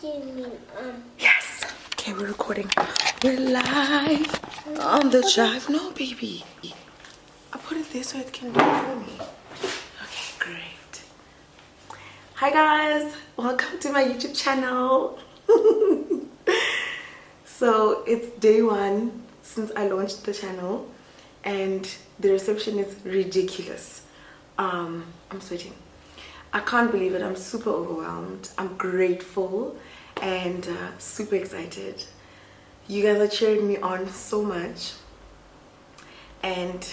Yes. Okay, we're recording. We're live on the drive. No, baby. I put it there so it can work for me. Okay, great. Hi guys, welcome to my YouTube channel. So it's day one since I launched the channel, and the reception is ridiculous. I'm sweating. I can't believe it. I'm super overwhelmed. I'm grateful and super excited. You guys are cheering me on so much, and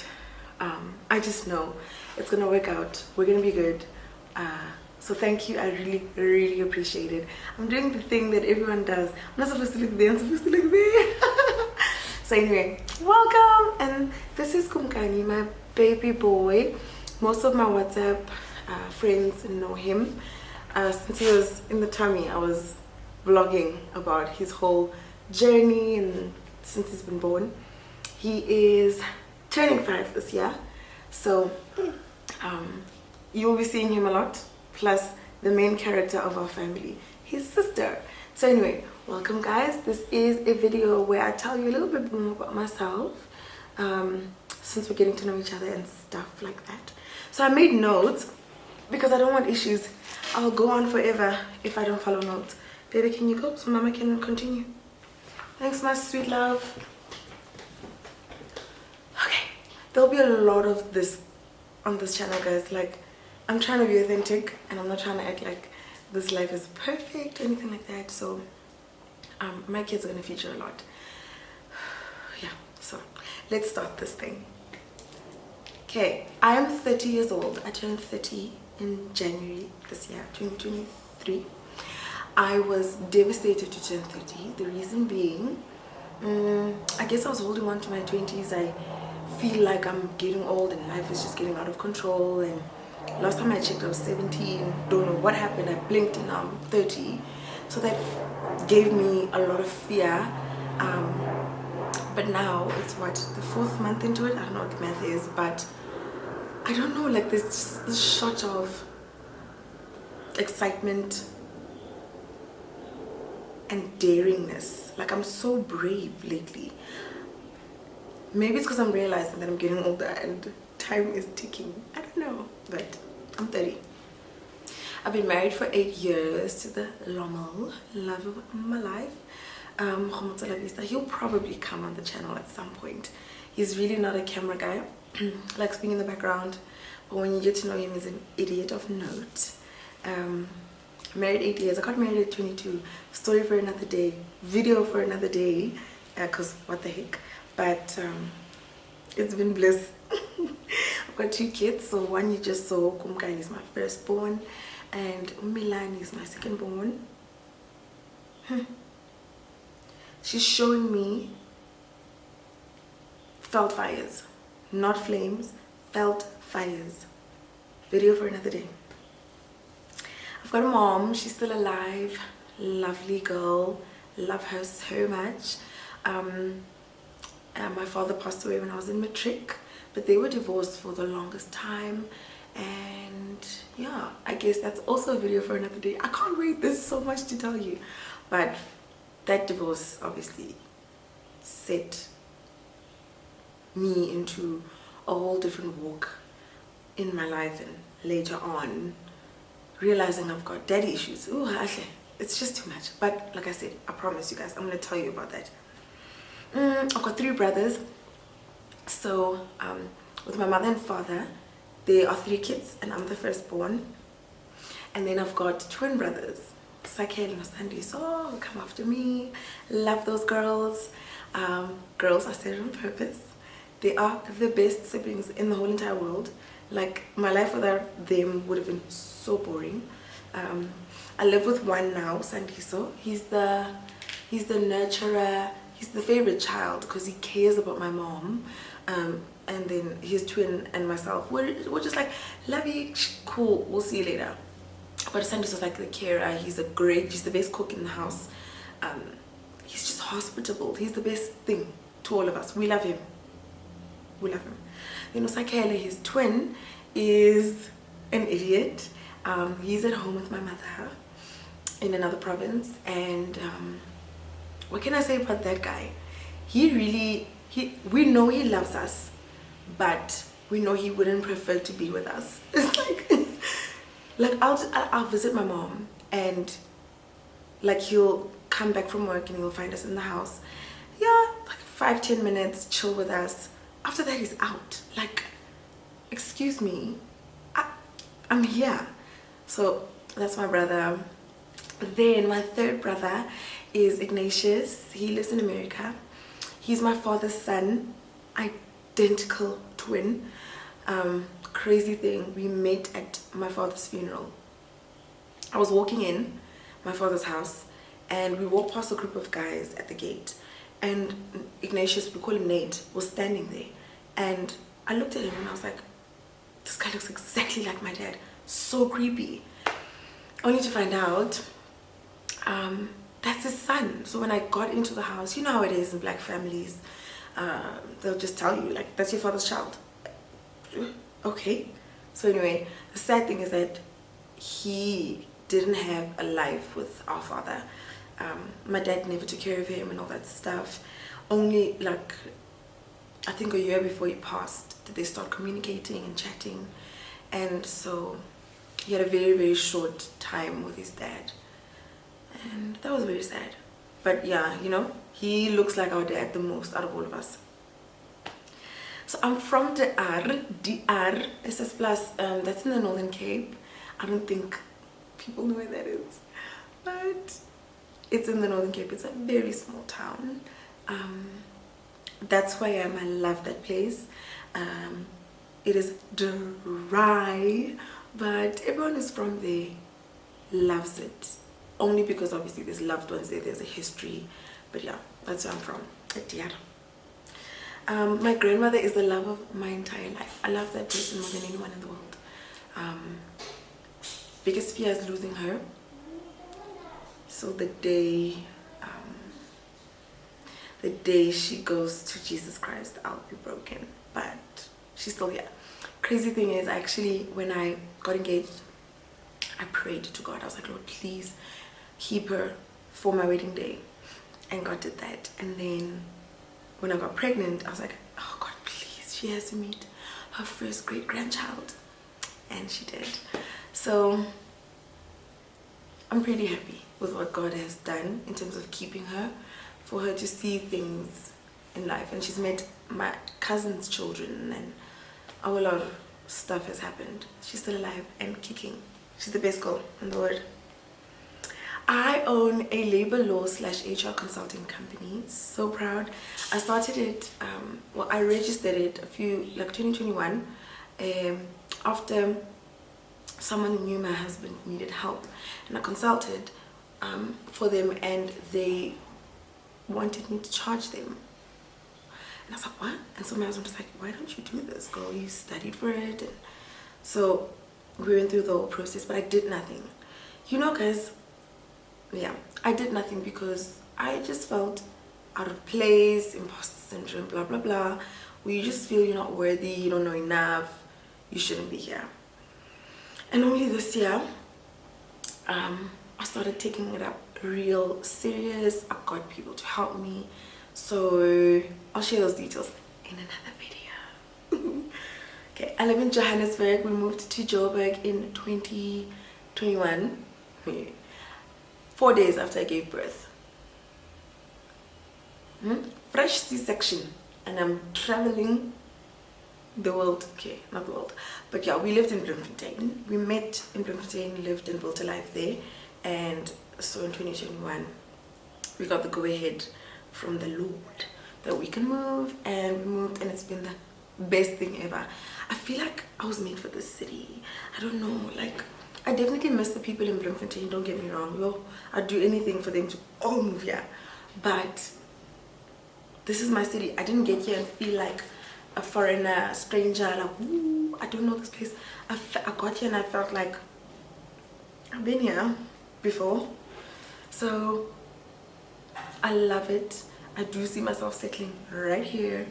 I just know it's gonna work out. We're gonna be good. So thank you. I really appreciate it. I'm doing the thing that everyone does. I'm not supposed to look there, I'm supposed to look there. So anyway, welcome. And this is Kumkani, my baby boy. Most of my WhatsApp friends know him. Since he was in the tummy, I was vlogging about his whole journey, and since he's been born. He is turning 5 this year, so you will be seeing him a lot, plus the main character of our family, his sister. So anyway, welcome guys. This is a video where I tell you a little bit more about myself, since we're getting to know each other and stuff like that. So I made notes because I don't want issues. I'll go on forever if I don't follow notes. Baby, can you go so mama can continue? Thanks, my sweet love. Okay, there'll be a lot of this on this channel, guys. Like, I'm trying to be authentic, and I'm not trying to act like this life is perfect or anything like that. So my kids are gonna feature a lot. Yeah, so let's start this thing. Okay, I am 30 years old. I turned 30 in January this year, 2023. I was devastated to turn 30. The reason being, I guess I was holding on to my 20s. I feel like I'm getting old and life is just getting out of control. And last time I checked, I was 17. Don't know what happened. I blinked and now I'm 30. So that gave me a lot of fear. But now it's what, the 4th month into it? I don't know what the math is, but I don't know, like there's just this shot of excitement and daringness. Like, I'm so brave lately. Maybe it's because I'm realizing that I'm getting older and time is ticking. I don't know, but I'm 30. I've been married for 8 years to the Lommel, love of my life. He'll probably come on the channel at some point. He's really not a camera guy. Likes being in the background, but when you get to know him, he's an idiot of note. Married 8 years. I got married at 22. Story for another day, video for another day, because what the heck. But it's been bliss. I've got 2 kids. So one you just saw, Kumkani, is my firstborn, and Milan is my secondborn. She's showing me felt fires, not flames, felt fires. Video for another day. I've got a mom. She's still alive. Lovely girl. Love her so much. My father passed away when I was in matric, but they were divorced for the longest time. And yeah, I guess that's also a video for another day. I can't wait. There's so much to tell you. But that divorce obviously set me into a whole different walk in my life, and later on realizing I've got daddy issues. Ooh, it's just too much. But like I said, I promise you guys, I'm gonna tell you about that. I've got 3 brothers. So with my mother and father, there are 3 kids, and I'm the firstborn. And then I've got twin brothers, Sakel and Sandy. So come after me. Love those girls. Girls, I said it on purpose. They are the best siblings in the whole entire world. Like, my life without them would have been so boring. I live with one now, Sandiso. He's the nurturer. He's the favorite child because he cares about my mom. And then his twin and myself, we're just like, love you, cool, we'll see you later. But Sandiso's like the carer. He's the best cook in the house. He's just hospitable. He's the best thing to all of us. We love him. We love him. You know, Sakele, his twin, is an idiot. He's at home with my mother, in another province. And what can I say about that guy? He really, we know he loves us, but we know he wouldn't prefer to be with us. It's like I'll visit my mom, and like he'll come back from work and he'll find us in the house, yeah, like 5-10 minutes, chill with us. After that he's out. Like, excuse me, I'm here. So that's my brother. Then my third brother is Ignatius. He lives in America. He's my father's son, identical twin. Crazy thing, we met at my father's funeral. I was walking in my father's house and we walked past a group of guys at the gate, and Ignatius, we call him Nate, was standing there, and I looked at him and I was like, this guy looks exactly like my dad. So creepy. Only to find out that's his son. So when I got into the house, you know how it is in black families, they'll just tell you like, that's your father's child. Okay. So anyway, the sad thing is that he didn't have a life with our father. My dad never took care of him and all that stuff. Only like, I think a year before he passed did they start communicating and chatting. And so he had a very, very short time with his dad, and that was very sad. But yeah, you know, he looks like our dad the most out of all of us. So I'm from DR, SS Plus, that's in the Northern Cape. I don't think people know where that is, but it's in the Northern Cape. It's a very small town. That's why I love that place. It is dry, but everyone who's from there loves it. Only because obviously there's loved ones there, there's a history. But yeah, that's where I'm from, at DR. My grandmother is the love of my entire life. I love that person more than anyone in the world. Biggest fear is losing her. So the day she goes to Jesus Christ, I'll be broken. But she's still here. Crazy thing is, actually, when I got engaged, I prayed to God. I was like, Lord, please keep her for my wedding day. And God did that. And then when I got pregnant, I was like, oh God, please, she has to meet her first great-grandchild. And she did. So I'm pretty happy with what God has done in terms of keeping her, for her to see things in life. And she's met my cousin's children, and a whole lot of stuff has happened. She's still alive and kicking. She's the best girl in the world. I own a labor law / HR consulting company. So proud. I started it, well, I registered it 2021, after someone who knew my husband needed help, and I consulted for them, and they wanted me to charge them. And I was like, what? And so my husband was like, why don't you do this, girl? You studied for it. And so we went through the whole process, but I did nothing. You know, guys, yeah, I did nothing because I just felt out of place, imposter syndrome, blah, blah, blah. Where you just feel you're not worthy, you don't know enough, you shouldn't be here. And only this year, I started taking it up real serious. I got people to help me. So I'll share those details in another video. Okay, I live in Johannesburg. We moved to Joburg in 2021. 4 days after I gave birth. Fresh C-section. And I'm traveling the world. Okay, not the world. But yeah, we lived in Bloemfontein. We met in Bloemfontein, lived and built a life there. And so in 2021, we got the go-ahead from the Lord that we can move, and we moved, and it's been the best thing ever. I feel like I was made for this city. I don't know, like, I definitely miss the people in Bloemfontein, don't get me wrong. Well, I'd do anything for them to all move here. But this is my city. I didn't get here and feel like a foreigner, stranger, like, ooh, I don't know this place. I got here and I felt like I've been here before. So I love it. I do see myself settling right here.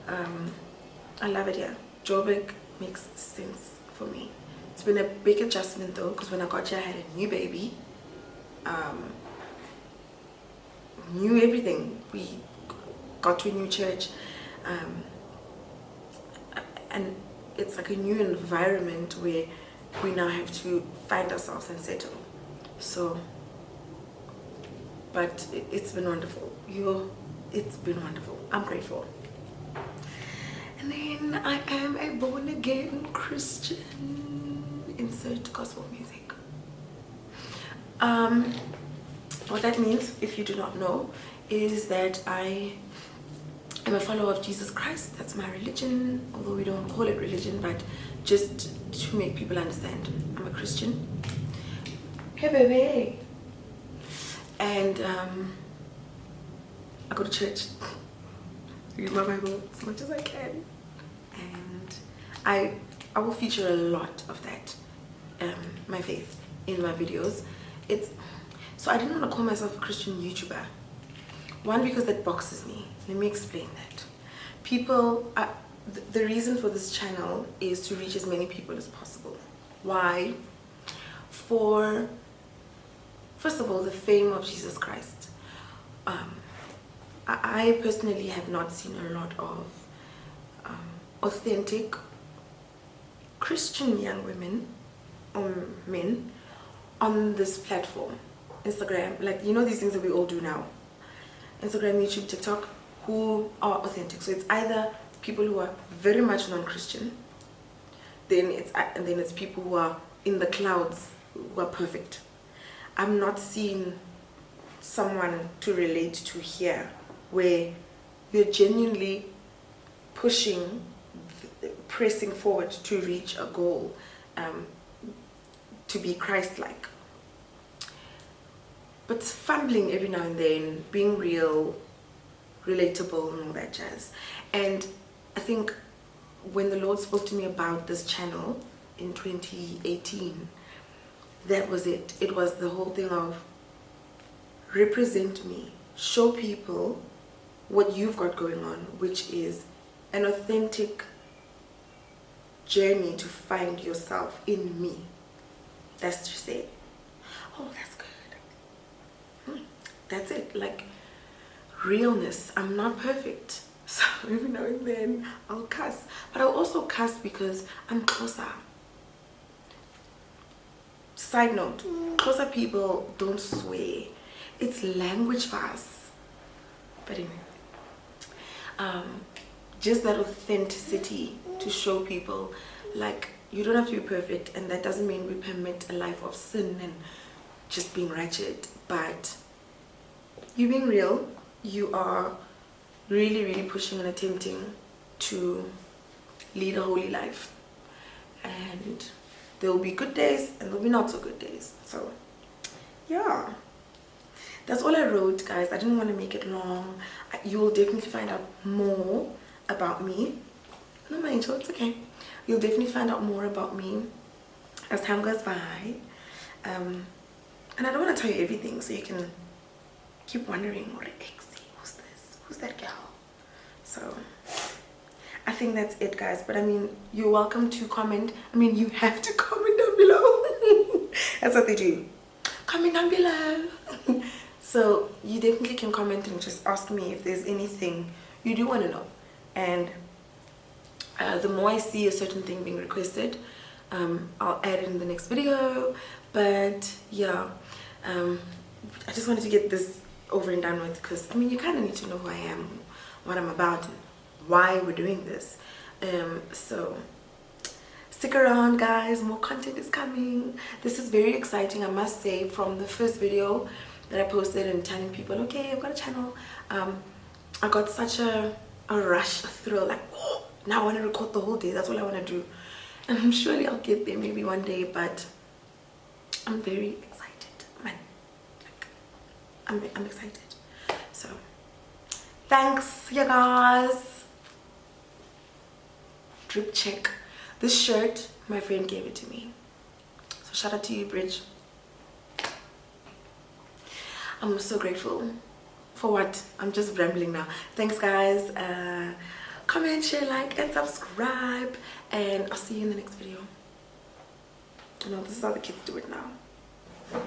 I love it here. Joburg makes sense for me. It's been a big adjustment though, because when I got here I had a new baby. Knew everything. We got to a new church, and it's like a new environment where we now have to find ourselves and settle. So, but it's been wonderful. It's been wonderful. I'm grateful. And then I am a born again Christian. Insert gospel music. What that means, if you do not know, is that I am a follower of Jesus Christ. That's my religion, although we don't call it religion, but just to make people understand, I'm a Christian. Hey baby. And I go to church, read my Bible as much as I can, and I will feature a lot of that, my faith, in my videos. So I didn't want to call myself a Christian YouTuber. One, because that boxes me. Let me explain that. People, the reason for this channel is to reach as many people as possible. Why? First of all, the fame of Jesus Christ. I personally have not seen a lot of authentic Christian young women or men on this platform. Instagram, like, you know, these things that we all do now, Instagram, YouTube, TikTok, who are authentic. So it's either people who are very much non-Christian, then it's people who are in the clouds, who are perfect. I'm not seeing someone to relate to here where you're genuinely pressing forward to reach a goal, to be Christ-like, but fumbling every now and then, being real, relatable, and all that jazz. And I think when the Lord spoke to me about this channel in 2018, that was it. It was the whole thing of represent me, show people what you've got going on, which is an authentic journey to find yourself in me. That's to say, oh, that's good. That's it. Like, realness. I'm not perfect, so every now and then I'll cuss, but I'll also cuss because I'm closer. Side note, closer people don't swear. It's language for us. But anyway, just that authenticity to show people, like, you don't have to be perfect, and that doesn't mean we permit a life of sin and just being wretched, but you being real, you are really, really pushing and attempting to lead a holy life. And there will be good days and there will be not so good days. So yeah, that's all I wrote, guys. I didn't want to make it long. You will definitely find out more about me. No, my angel, it's okay. You'll definitely find out more about me as time goes by. And I don't want to tell you everything, so you can keep wondering, who's this? Who's that girl? So I think that's it, guys. But I mean, you're welcome to comment. I mean, you have to comment down below. That's what they do. Comment down below. So you definitely can comment and just ask me if there's anything you do want to know. And the more I see a certain thing being requested, I'll add it in the next video. But yeah, I just wanted to get this over and done with, because I mean, you kind of need to know who I am, what I'm about, and why we're doing this. So stick around, guys. More content is coming. This is very exciting, I must say. From the first video that I posted and telling people, okay, I've got a channel, I got such a rush, a thrill, like, oh, now I want to record the whole day. That's all I want to do. And surely I'll get there maybe one day, but I'm very excited, man. Like, I'm excited. So thanks, you guys. Drip check. This shirt, my friend gave it to me, so shout out to you, Bridge. I'm so grateful. For what? I'm just rambling now. Thanks, guys. Comment, share, like, and subscribe, and I'll see you in the next video. You know, this is how the kids do it now.